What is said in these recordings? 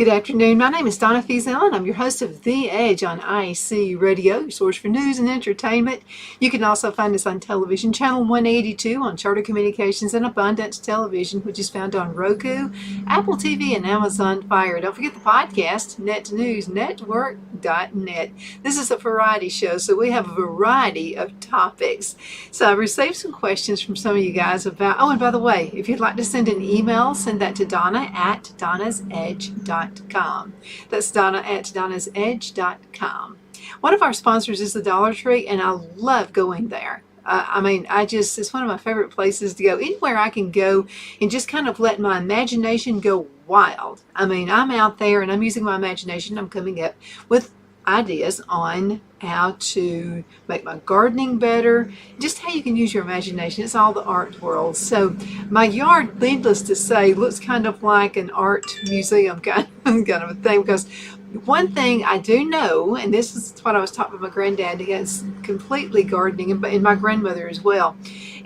Good afternoon. My name is Donna Feazell, and I'm your host of The Edge on IC Radio, your source for news and entertainment. You can also find us on television, channel 182 on Charter Communications and Abundance Television, which is found on Roku, Apple TV, and Amazon Fire. Don't forget the podcast, netnewsnetwork.net. This is a variety show, so we have a variety of topics. So I received some questions from some of you guys about, and by the way, if you'd like to send an email, send that to Donna at donnasedge.com. That's Donna at donnasedge.com. One of our sponsors is the Dollar Tree, and I love going there. It's one of my favorite places to go. Anywhere I can go and just kind of let my imagination go wild. I'm out there and I'm using my imagination. I'm coming up with ideas on how to make my gardening better, just how you can use your imagination. It's all the art world. So my yard, needless to say, looks kind of like an art museum kind of a thing, because one thing I do know, and this is what I was taught by my granddad, he has completely gardening, and my grandmother as well.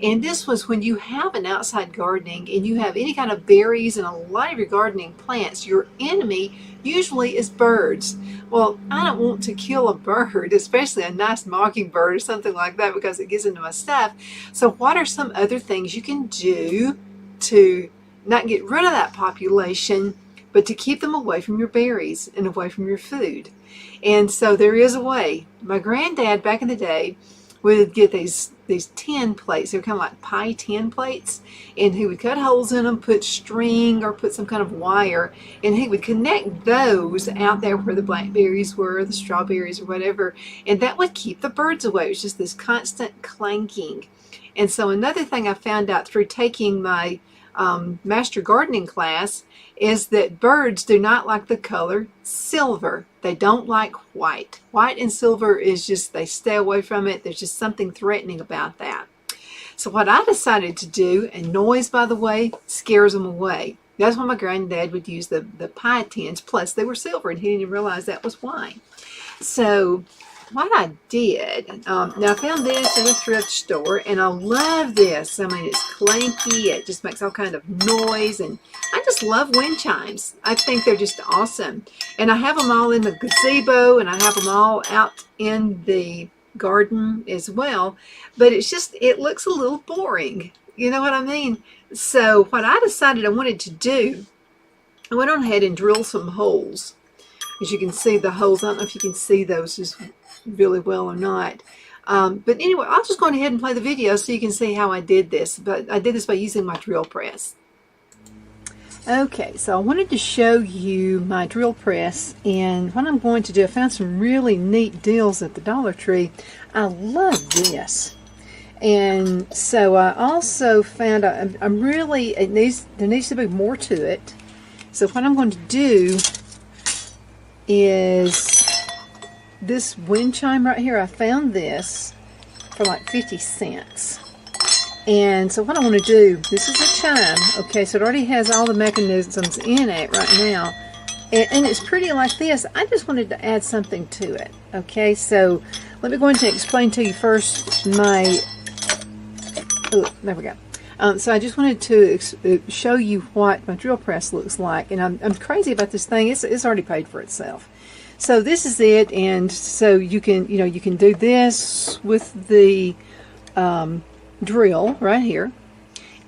And this was when you have an outside gardening and you have any kind of berries and a lot of your gardening plants, your enemy usually is birds. Well, I don't want to kill a bird, especially a nice mockingbird or something like that, because it gets into my stuff. So what are some other things you can do to not get rid of that population, but to keep them away from your berries and away from your food? And so there is a way. My granddad back in the day would get these tin plates. They were kind of like pie tin plates, and he would cut holes in them, put string or put some kind of wire, and he would connect those out there where the blackberries were, the strawberries or whatever, and that would keep the birds away. It was just this constant clanking. And so another thing I found out through taking my master gardening class is that birds do not like the color silver. They don't like white. White and silver is just, they stay away from it. There's just something threatening about that. So what I decided to do, and noise, by the way, scares them away. That's why my granddad would use the pie tins, plus they were silver, and he didn't even realize that was why. So what I did, now I found this in a thrift store, and I love this. It's clanky. It just makes all kind of noise, and I just love wind chimes. I think they're just awesome. And I have them all in the gazebo, and I have them all out in the garden as well. But it's just, it looks a little boring. You know what I mean? So what I decided I wanted to do, I went on ahead and drilled some holes. As you can see, the holes, I don't know if you can see those just really well or not. But anyway, I'll just go ahead and play the video so you can see how I did this. But I did this by using my drill press. Okay, so I wanted to show you my drill press, and what I'm going to do, I found some really neat deals at the Dollar Tree. I love this. And so I also found there needs to be more to it. So what I'm going to do is this wind chime right here. I found this for like 50 cents. And so what I want to do, this is a chime, okay, so it already has all the mechanisms in it right now, and it's pretty like this. I just wanted to add something to it, okay, so let me go into explain to you first there we go. So I just wanted to show you what my drill press looks like, and I'm crazy about this thing. It's already paid for itself. So this is it, and so you can do this with the drill right here.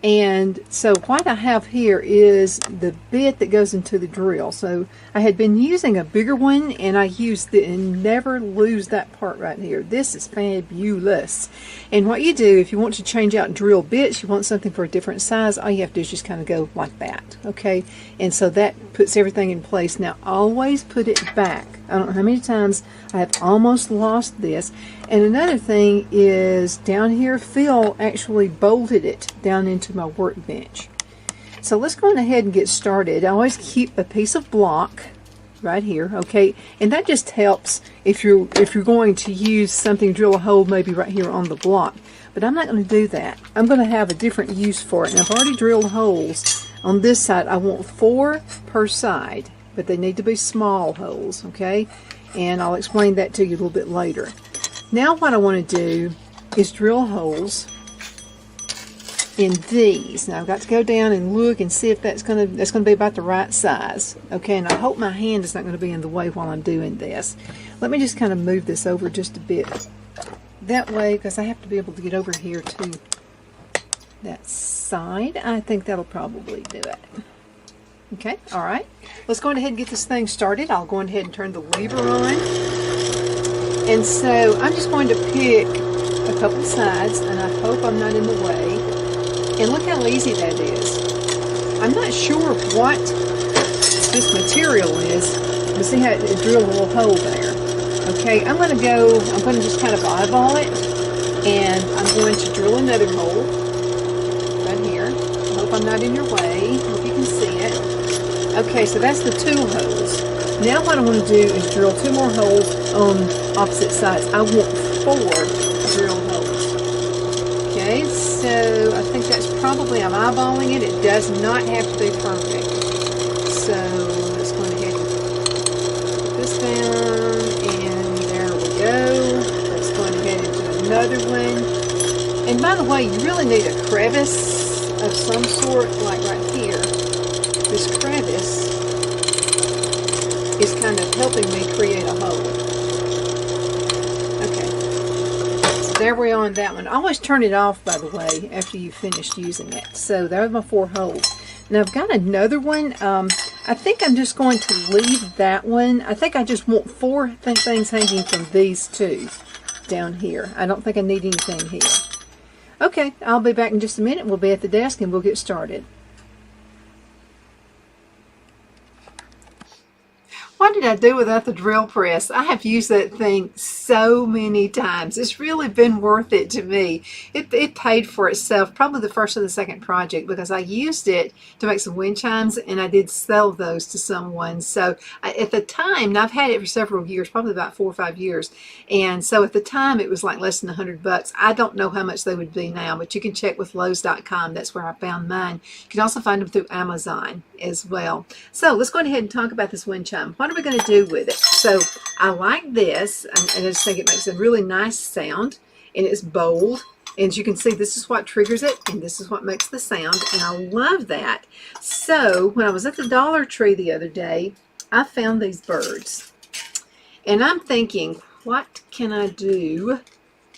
And so what I have here is the bit that goes into the drill. So I had been using a bigger one, and I used it, and never lose that part right here. This is fabulous. And what you do, if you want to change out drill bits, you want something for a different size, all you have to do is just kind of go like that, okay? And so that puts everything in place. Now always put it back. I don't know how many times I have almost lost this. And another thing is down here, Phil actually bolted it down into my workbench. So let's go on ahead and get started. I always keep a piece of block right here, okay? And that just helps if you're going to use something, drill a hole maybe right here on the block. But I'm not going to do that. I'm going to have a different use for it. And I've already drilled holes on this side. I want 4 per side, but they need to be small holes, okay? And I'll explain that to you a little bit later. Now what I want to do is drill holes in these. Now I've got to go down and look and see if that's gonna be about the right size. Okay, and I hope my hand is not going to be in the way while I'm doing this. Let me just kind of move this over just a bit that way, because I have to be able to get over here to that side. I think that'll probably do it. Okay, all right. Let's go ahead and get this thing started. I'll go ahead and turn the lever on. And so I'm just going to pick a couple sides, and I hope I'm not in the way. And look how easy that is. I'm not sure what this material is, but see how it drilled a little hole there. Okay, I'm going to just kind of eyeball it, and I'm going to drill another hole right here. I hope I'm not in your way. Hope you can see it. Okay, so that's the 2 holes. Now what I want to do is drill 2 more holes on opposite sides. I want 4 drill holes. Okay, so I think that's probably, I'm eyeballing it. It does not have to be perfect. So let's go ahead and put this down, and there we go. Let's go ahead and do another one. And by the way, you really need a crevice of some sort, like right here. This crevice is kind of helping me create a hole. Okay, so there we are on that one. Always turn it off, by the way, after you've finished using it. So there are my 4 holes. Now I've got another one. I think I'm just going to leave that one. I think I just want 4 things hanging from these 2 down here. I don't think I need anything here. Okay, I'll be back in just a minute. We'll be at the desk and we'll get started. What did I do without the drill press? I have used that thing so many times. It's really been worth it to me. It paid for itself, probably the first or the second project, because I used it to make some wind chimes, and I did sell those to someone. So at the time, now I've had it for several years, probably about 4 or 5 years, and so at the time it was like less than $100. I don't know how much they would be now, but you can check with Lowe's.com. That's where I found mine. You can also find them through Amazon as well. So let's go ahead and talk about this wind chime. What are we going to do with it? So I like this, and I just think it makes a really nice sound, and it's bold. And as you can see, this is what triggers it, and this is what makes the sound, and I love that. So when I was at the Dollar Tree the other day, I found these birds, and I'm thinking, what can I do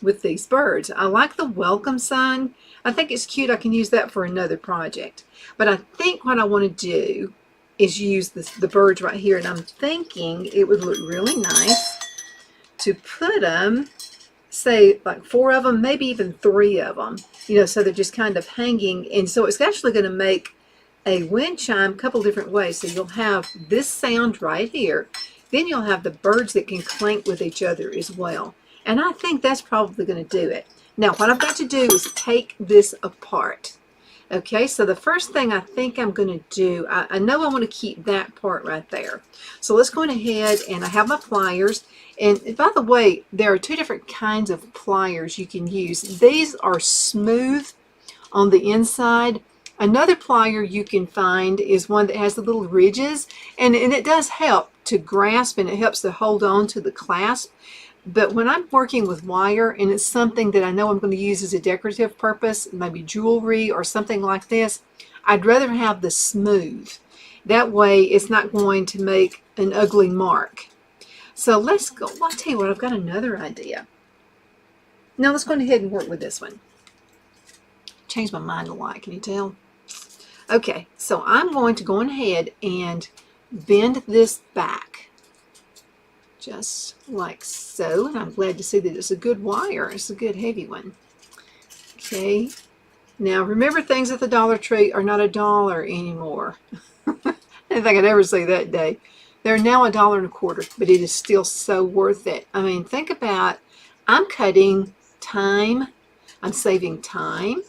with these birds? I like the welcome sign. I think it's cute. I can use that for another project. But I think what I want to do is use the birds right here, and I'm thinking it would look really nice to put them, say like 4 of them, maybe even 3 of them, you know, so they're just kind of hanging. And so it's actually going to make a wind chime a couple different ways. So you'll have this sound right here, then you'll have the birds that can clank with each other as well. And I think that's probably going to do it. Now what I've got to do is take this apart. Okay, so the first thing I think I'm going to do, I know I want to keep that part right there. So let's go ahead, and I have my pliers. And by the way, there are 2 different kinds of pliers you can use. These are smooth on the inside. Another plier you can find is one that has the little ridges, and it does help to grasp, and it helps to hold on to the clasp. But when I'm working with wire, and it's something that I know I'm going to use as a decorative purpose, maybe jewelry or something like this, I'd rather have the smooth. That way it's not going to make an ugly mark. So let's go. Well, I'll tell you what, I've got another idea. Now let's go ahead and work with this one. Changed my mind a lot, can you tell? Okay, so I'm going to go ahead and bend this back. Just like so, and I'm glad to see that it's a good wire. It's a good heavy one. Okay, now remember, things at the Dollar Tree are not $1 anymore. I didn't think I'd ever see that day. They're now $1.25, but it is still so worth it. I mean, think about, I'm cutting time, I'm saving time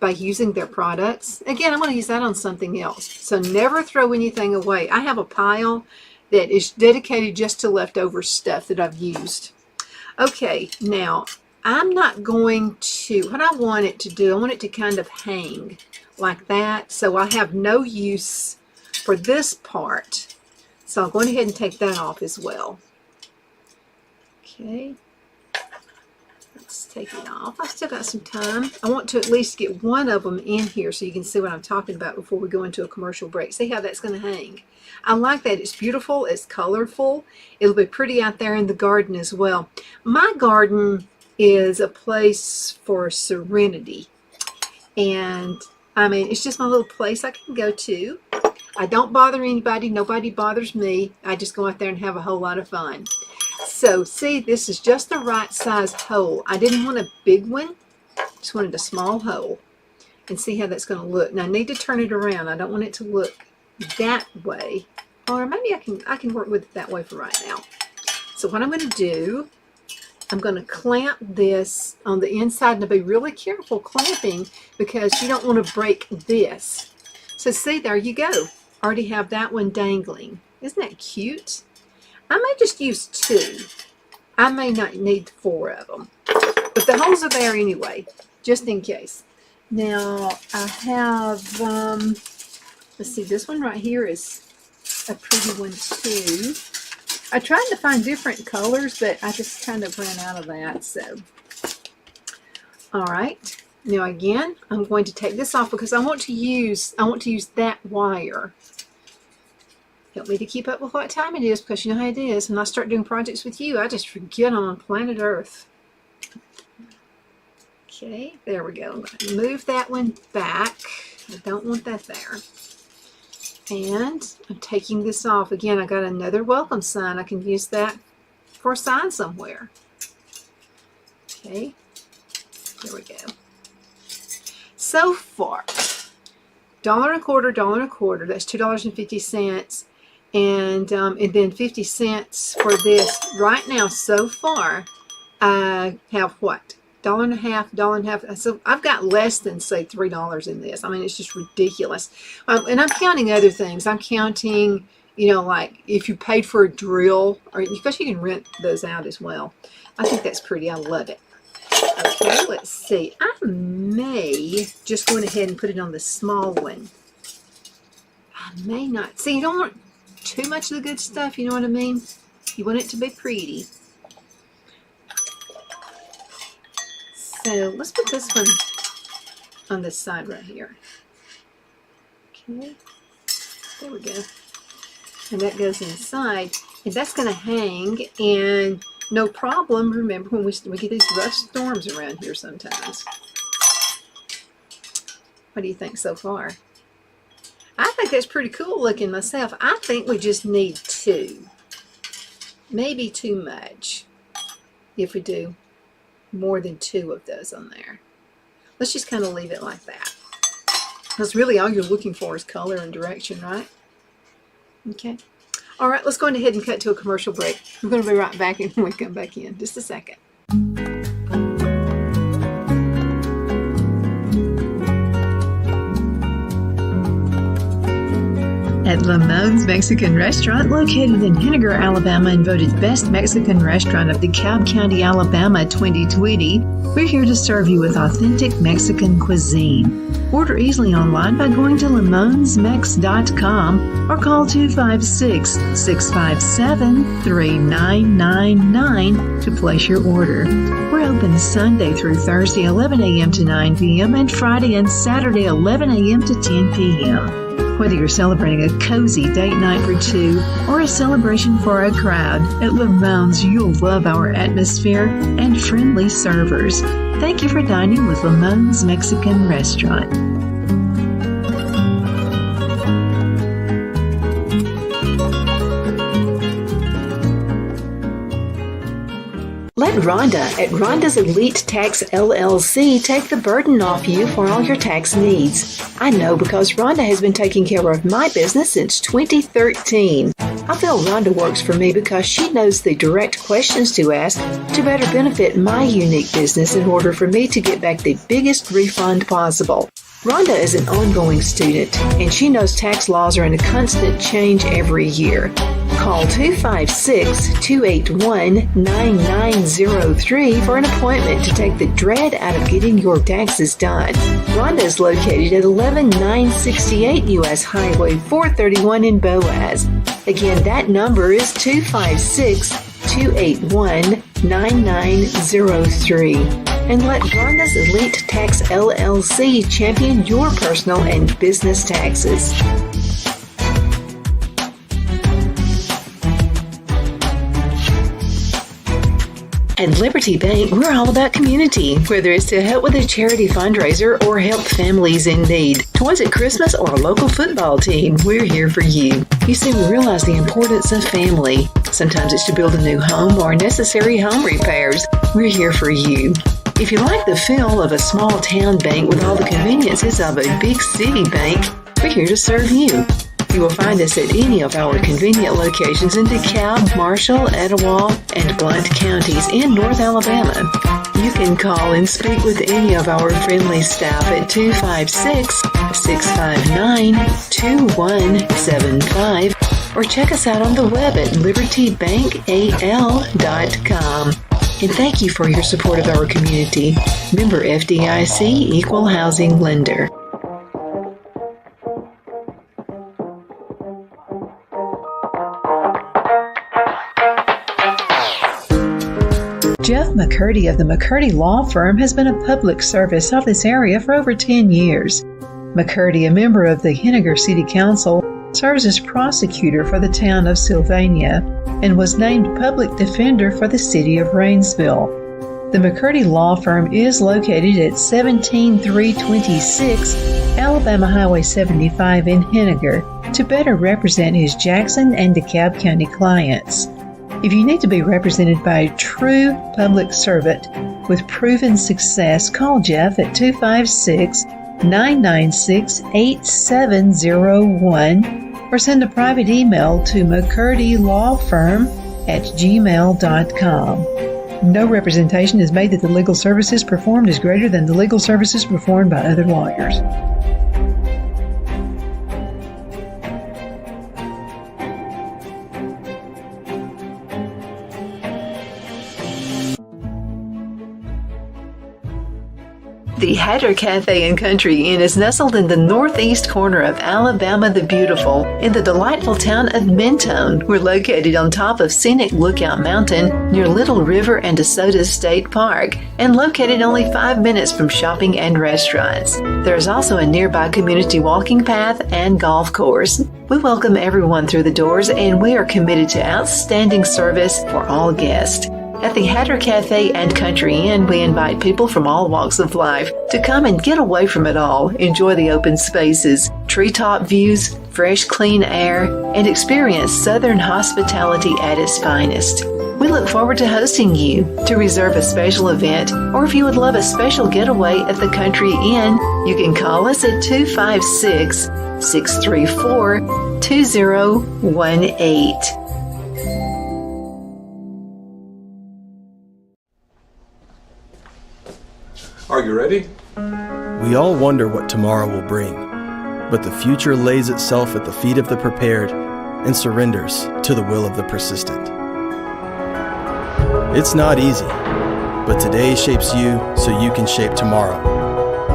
by using their products. Again, I'm going to use that on something else. So never throw anything away. I have a pile that is dedicated just to leftover stuff that I've used. Okay, now I'm not going to, what I want it to do, I want it to kind of hang like that, so I have no use for this part. So I'm going ahead and take that off as well. Okay, Let's take it off. I've still got some time. I want to at least get one of them in here so you can see what I'm talking about before we go into a commercial break. See how that's going to hang. I like that. It's beautiful. It's colorful. It'll be pretty out there in the garden as well. My garden is a place for serenity. And I mean, it's just my little place I can go to. I don't bother anybody. Nobody bothers me. I just go out there and have a whole lot of fun. So see, this is just the right size hole. I didn't want a big one. Just wanted a small hole. And see how that's going to look. Now I need to turn it around. I don't want it to look that way. Or maybe I can work with it that way for right now. So what I'm going to do, I'm going to clamp this on the inside, and be really careful clamping because you don't want to break this. So see, there you go. Already have that one dangling. Isn't that cute? I may just use 2. I may not need 4 of them. But the holes are there anyway, just in case. Now, I have, let's see, this one right here is a pretty one too. I tried to find different colors, but I just kind of ran out of that, so. All right. Now again, I'm going to take this off because I want to use that wire. Help me to keep up with what time it is, because you know how it is. When I start doing projects with you, I just forget I'm on planet Earth. Okay, there we go. I'm going to move that one back. I don't want that there. And I'm taking this off. Again, I got another welcome sign. I can use that for a sign somewhere. Okay, there we go. So far, $1.25, $1.25. That's $2.50. And then 50 cents for this. Right now, so far, I have what? $1.50, $1.50. So I've got less than, say, $3 in this. I mean, it's just ridiculous. And I'm counting other things. I'm counting, you know, like if you paid for a drill, or because you can rent those out as well. I think that's pretty. I love it. Okay, let's see. I may just go ahead and put it on the small one. I may not. See, you don't want too much of the good stuff, you know what I mean? You want it to be pretty. So let's put this one on this side right here. Okay, there we go. And that goes inside, and that's going to hang, and no problem. Remember when we get these rough storms around here sometimes. What do you think so far? I think that's pretty cool looking myself. I think we just need 2. Maybe too much if we do more than 2 of those on there. Let's just kind of leave it like that. Because really all you're looking for is color and direction, right? Okay. All right, let's go ahead and cut to a commercial break. We're going to be right back when we come back in. Just a second. At Lamone's Mexican Restaurant, located in Henniger, Alabama, and voted Best Mexican Restaurant of the Cobb County, Alabama 2020, we're here to serve you with authentic Mexican cuisine. Order easily online by going to lamonsmex.com or call 256-657-3999 to place your order. We're open Sunday through Thursday, 11 a.m. to 9 p.m. and Friday and Saturday, 11 a.m. to 10 p.m. Whether you're celebrating a cozy date night for 2 or a celebration for a crowd, at Lamone's you'll love our atmosphere and friendly servers. Thank you for dining with Lamone's Mexican Restaurant. Let Rhonda at Rhonda's Elite Tax LLC take the burden off you for all your tax needs. I know because Rhonda has been taking care of my business since 2013. I feel Rhonda works for me because she knows the direct questions to ask to better benefit my unique business in order for me to get back the biggest refund possible. Rhonda is an ongoing student, and she knows tax laws are in a constant change every year. Call 256-281-9903 for an appointment to take the dread out of getting your taxes done. Rhonda is located at 11968 U.S. Highway 431 in Boaz. Again, that number is 256 281-9903. And let Verna's Elite Tax LLC champion your personal and business taxes. At Liberty Bank, we're all about community, whether it's to help with a charity fundraiser or help families in need. Toys at Christmas or a local football team, we're here for you. You see, we realize the importance of family. Sometimes it's to build a new home or necessary home repairs. We're here for you. If you like the feel of a small town bank with all the conveniences of a big city bank, we're here to serve you. You will find us at any of our convenient locations in DeKalb, Marshall, Etowah, and Blount counties in North Alabama. You can call and speak with any of our friendly staff at 256-659-2175 or check us out on the web at libertybankal.com. And thank you for your support of our community. Member FDIC Equal Housing Lender. Jeff McCurdy of the McCurdy Law Firm has been a public service of this area for over 10 years. McCurdy, a member of the Henniger City Council, serves as prosecutor for the town of Sylvania and was named public defender for the city of Rainsville. The McCurdy Law Firm is located at 17326 Alabama Highway 75 in Henniger to better represent his Jackson and DeKalb County clients. If you need to be represented by a true public servant with proven success, call Jeff at 256-996-8701 or send a private email to mccurdylawfirm@gmail.com. No representation is made that the legal services performed is greater than the legal services performed by other lawyers. The Hatter Cafe and Country Inn is nestled in the northeast corner of Alabama the Beautiful in the delightful town of Mentone. We're located on top of scenic Lookout Mountain near Little River and DeSoto State Park and located only 5 minutes from shopping and restaurants. There is also a nearby community walking path and golf course. We welcome everyone through the doors and we are committed to outstanding service for all guests. At the Hatter Cafe and Country Inn, we invite people from all walks of life to come and get away from it all, enjoy the open spaces, treetop views, fresh, clean air, and experience Southern hospitality at its finest. We look forward to hosting you. To reserve a special event, or if you would love a special getaway at the Country Inn, you can call us at 256-634-2018. Are you ready? We all wonder what tomorrow will bring, but the future lays itself at the feet of the prepared and surrenders to the will of the persistent. It's not easy, but today shapes you so you can shape tomorrow.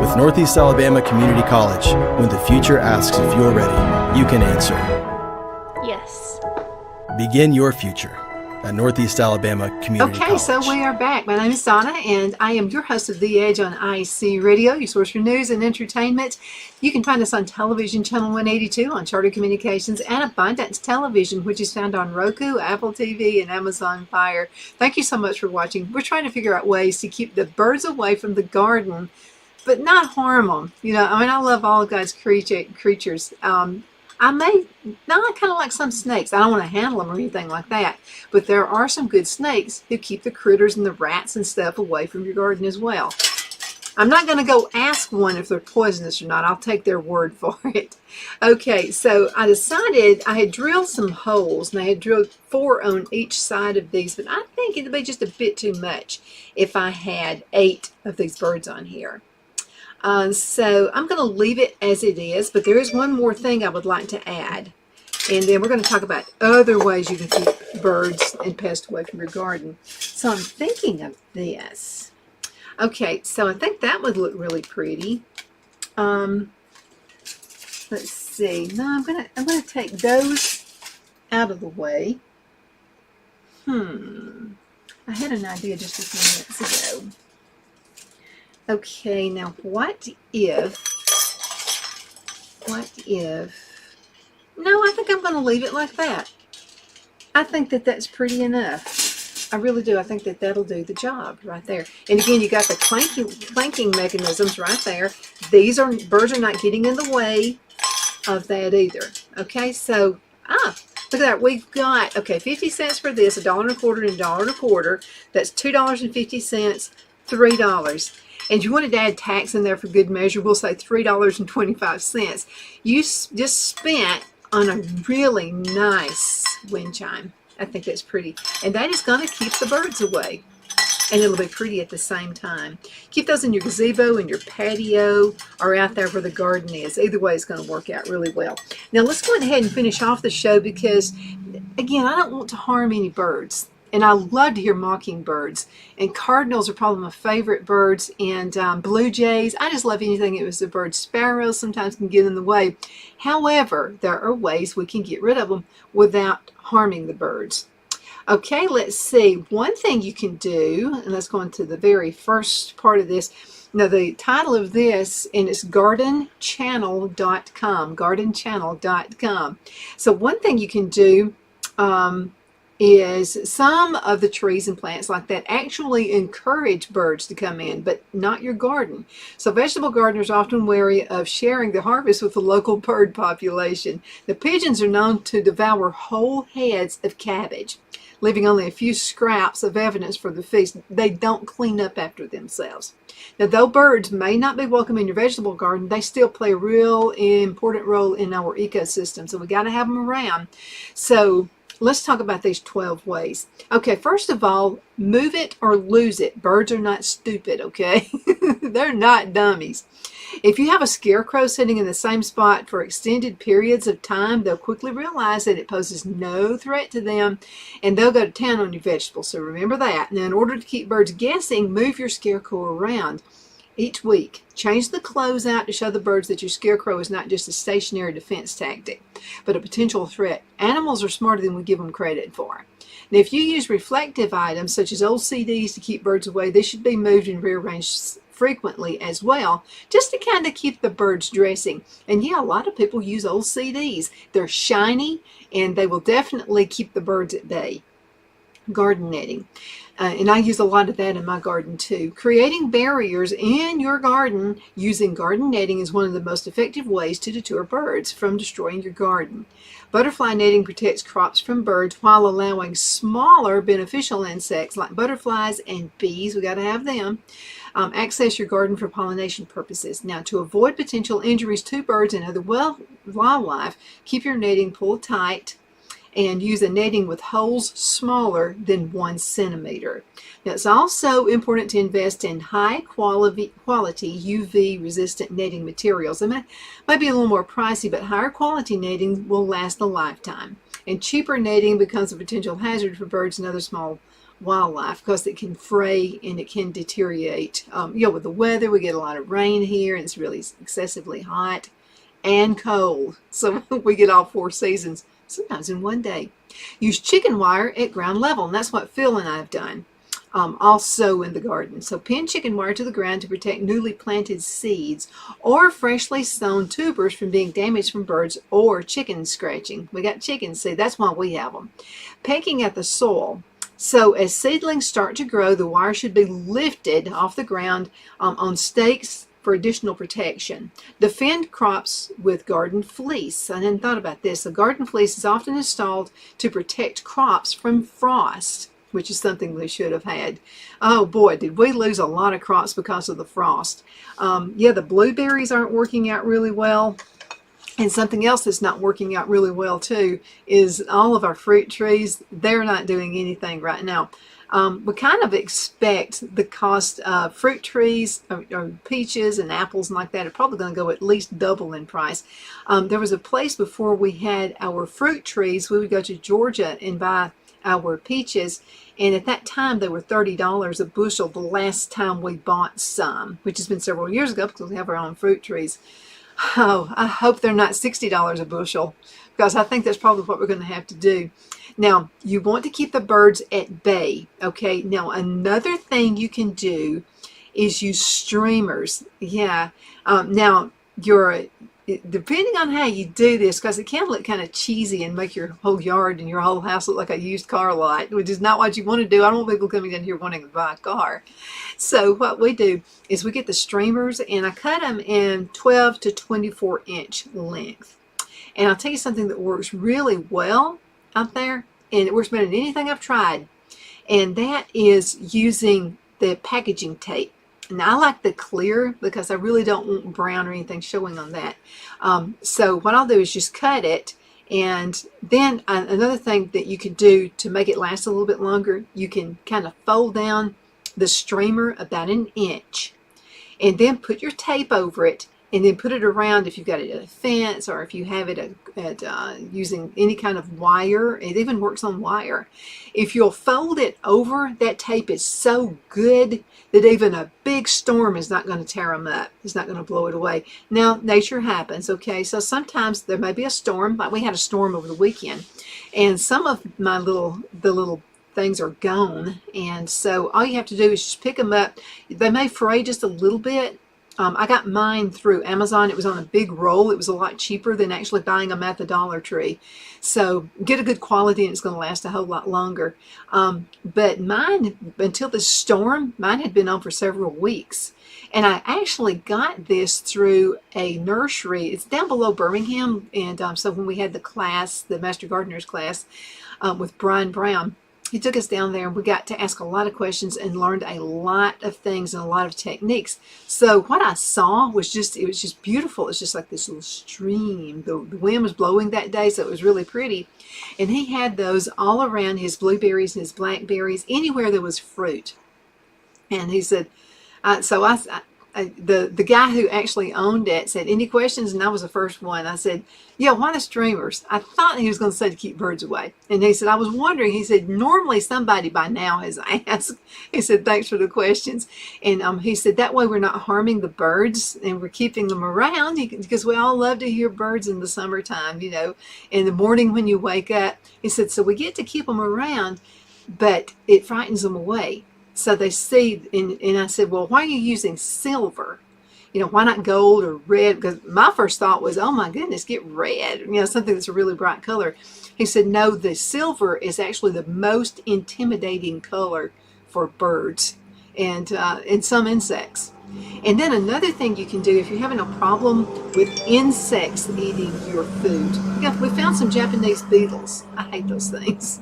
With Northeast Alabama Community College, when the future asks if you're ready, you can answer. Yes. Begin your future at Northeast Alabama Community College. Okay, so we are back. My name is Donna, and I am your host of The Edge on IC Radio, your source for news and entertainment. You can find us on television, channel 182, on Charter Communications, and Abundance Television, which is found on Roku, Apple TV, and Amazon Fire. Thank you so much for watching. We're trying to figure out ways to keep the birds away from the garden, but not harm them. You know, I mean, I love all of God's creatures. I kind of like some snakes. I don't want to handle them or anything like that. But there are some good snakes who keep the critters and the rats and stuff away from your garden as well. I'm not going to go ask one if they're poisonous or not. I'll take their word for it. Okay, so I decided I had drilled some holes, and I had drilled 4 on each side of these, but I think it'd be just a bit too much if I had 8 of these birds on here. So I'm going to leave it as it is, but there is one more thing I would like to add. And then we're going to talk about other ways you can keep birds and pests away from your garden. So I'm thinking of this. Okay, so I think that would look really pretty. Let's see. No, I'm gonna take those out of the way. I had an idea just a few minutes ago. Okay, now what if, no, I think I'm going to leave it like that. I think that that's pretty enough. I really do. I think that that'll do the job right there. And again, you got the clanking mechanisms right there. Birds are not getting in the way of that either. Okay, so, look at that. We've got, okay, 50 cents for this, $1.25 and $1.25. That's $2.50, $3. And if you wanted to add tax in there for good measure, we'll say $3.25. You just spent on a really nice wind chime. I think that's pretty. And that is going to keep the birds away. And it'll be pretty at the same time. Keep those in your gazebo, in your patio, or out there where the garden is. Either way, it's going to work out really well. Now, let's go ahead and finish off the show because, again, I don't want to harm any birds. And I love to hear mockingbirds. And cardinals are probably my favorite birds. And blue jays, I just love anything that was a bird. Sparrows sometimes can get in the way. However, there are ways we can get rid of them without harming the birds. Okay, let's see. One thing you can do, and let's go into the very first part of this. Now, the title of this, and it's gardenchannel.com, gardenchannel.com. So one thing you can do is some of the trees and plants like that actually encourage birds to come in, but not your garden. So vegetable gardeners are often wary of sharing the harvest with the local bird population. The pigeons are known to devour whole heads of cabbage, leaving only a few scraps of evidence for the feast. They don't clean up after themselves. Now, though birds may not be welcome in your vegetable garden, they still play a real important role in our ecosystem. So we got to have them around. So let's talk about these 12 ways. Okay, first of all, move it or lose it. Birds are not stupid, okay? They're not dummies. If you have a scarecrow sitting in the same spot for extended periods of time, they'll quickly realize that it poses no threat to them, and they'll go to town on your vegetables. So remember that. Now, in order to keep birds guessing, move your scarecrow around each week. Change the clothes out to show the birds that your scarecrow is not just a stationary defense tactic, but a potential threat. Animals are smarter than we give them credit for. Now, if you use reflective items such as old CDs to keep birds away, they should be moved and rearranged frequently as well, just to kind of keep the birds dressing. And yeah, a lot of people use old CDs. They're shiny and they will definitely keep the birds at bay. Garden netting. And I use a lot of that in my garden too. Creating barriers in your garden using garden netting is one of the most effective ways to deter birds from destroying your garden. Butterfly netting protects crops from birds while allowing smaller beneficial insects like butterflies and bees, we got to have them, access your garden for pollination purposes. Now, to avoid potential injuries to birds and other wildlife, keep your netting pulled tight and use a netting with holes smaller than 1 centimeter. Now, it's also important to invest in high quality UV resistant netting materials. They might be a little more pricey, but higher quality netting will last a lifetime. And cheaper netting becomes a potential hazard for birds and other small wildlife because it can fray and it can deteriorate. With the weather, we get a lot of rain here and it's really excessively hot and cold. So we get all 4 seasons sometimes in one day. Use chicken wire at ground level, and that's what Phil and I have done also in the garden. So pin chicken wire to the ground to protect newly planted seeds or freshly sown tubers from being damaged from birds or chicken scratching. We got chickens, see, that's why we have them. Pegging at the soil. So as seedlings start to grow, the wire should be lifted off the ground on stakes for additional protection. Defend crops with garden fleece. I hadn't thought about this. A garden fleece is often installed to protect crops from frost, which is something we should have had. Oh boy, did we lose a lot of crops because of the frost. The blueberries aren't working out really well. And something else that's not working out really well too is all of our fruit trees. They're not doing anything right now. We kind of expect the cost of fruit trees or peaches and apples and like that are probably going to go at least double in price. There was a place before we had our fruit trees. We would go to Georgia and buy our peaches, and at that time they were $30 a bushel the last time we bought some, which has been several years ago because we have our own fruit trees. Oh, I hope they're not $60 a bushel because I think that's probably what we're going to have to do. Now, you want to keep the birds at bay, okay? Now, another thing you can do is use streamers. Yeah. Now, depending on how you do this, because it can look kind of cheesy and make your whole yard and your whole house look like a used car lot, which is not what you want to do. I don't want people coming in here wanting to buy a car. So what we do is we get the streamers, and I cut them in 12 to 24 inch length. And I'll tell you something that works really well out there, and it works better than anything I've tried, and that is using the packaging tape. Now, I like the clear because I really don't want brown or anything showing on that. So what I'll do is just cut it, and then another thing that you can do to make it last a little bit longer, you can kind of fold down the streamer about an inch, and then put your tape over it, and then put it around if you've got it at a fence, or if you have it at using any kind of wire. It even works on wire. If you'll fold it over, that tape is so good that even a big storm is not going to tear them up. It's not going to blow it away. Now, nature happens, okay? So sometimes there may be a storm, like we had a storm over the weekend, and some of my the little things are gone, and so all you have to do is just pick them up. They may fray just a little bit. I got mine through Amazon. It was on a big roll. It was a lot cheaper than actually buying them at the Dollar Tree. So get a good quality, and it's going to last a whole lot longer. But mine, until the storm, mine had been on for several weeks. And I actually got this through a nursery. It's down below Birmingham. And so when we had the class, the Master Gardener's class with Brian Brown, he took us down there, and we got to ask a lot of questions and learned a lot of things and a lot of techniques. So what I saw was it was just beautiful. It's just like this little stream. The wind was blowing that day, so it was really pretty. And he had those all around his blueberries and his blackberries, anywhere there was fruit. And he said, the guy who actually owned it said, "Any questions?" And I was the first one. I said, "Yeah, why the streamers?" I thought he was going to say to keep birds away. And he said, "I was wondering." He said, "Normally somebody by now has asked." He said, "Thanks for the questions." And he said, "That way we're not harming the birds, and we're keeping them around, because we all love to hear birds in the summertime, in the morning when you wake up." He said, "So we get to keep them around, but it frightens them away. So they see," and I said, "Well, why are you using silver? Why not gold or red?" Because my first thought was, oh my goodness, get red, something that's a really bright color. He said, "No, the silver is actually the most intimidating color for birds and some insects." And then another thing you can do if you're having a problem with insects eating your food. Yeah, we found some Japanese beetles. I hate those things.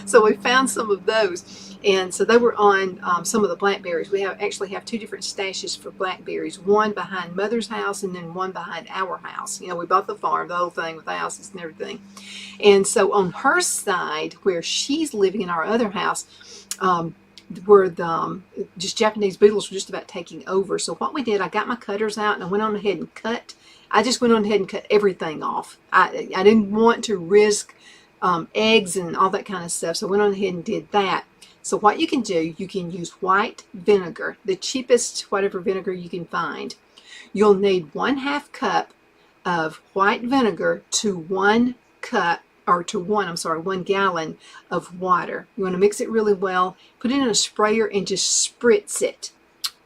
So we found some of those. And so they were on some of the blackberries. We actually have two different stashes for blackberries, one behind Mother's house and then one behind our house. We bought the farm, the whole thing with the houses and everything. And so on her side, where she's living in our other house, where just Japanese beetles were just about taking over. So what we did, I got my cutters out and I went on ahead and cut. I just went on ahead and cut everything off. I didn't want to risk eggs and all that kind of stuff. So I went on ahead and did that. So what you can do, you can use white vinegar, the cheapest whatever vinegar you can find. You'll need 1/2 cup of white vinegar to 1 gallon of water. You want to mix it really well, put it in a sprayer and just spritz it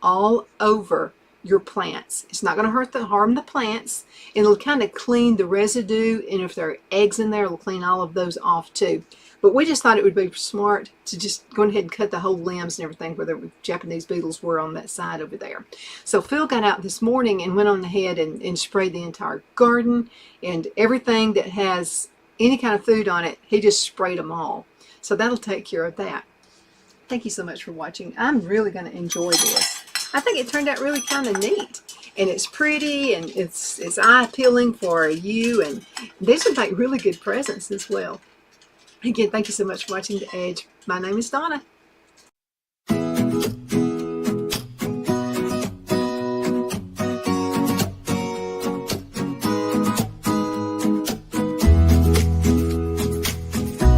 all over your plants. It's not going to harm the plants, and it'll kind of clean the residue, and if there are eggs in there, it'll clean all of those off too. But we just thought it would be smart to just go ahead and cut the whole limbs and everything where the Japanese beetles were on that side over there. So Phil got out this morning and went on ahead and sprayed the entire garden, and everything that has any kind of food on it, he just sprayed them all. So that'll take care of that. Thank you so much for watching. I'm really going to enjoy this. I think it turned out really kind of neat. And it's pretty, and it's eye-appealing for you, and these would make really good presents as well. Again, thank you so much for watching The Edge. My name is Donna.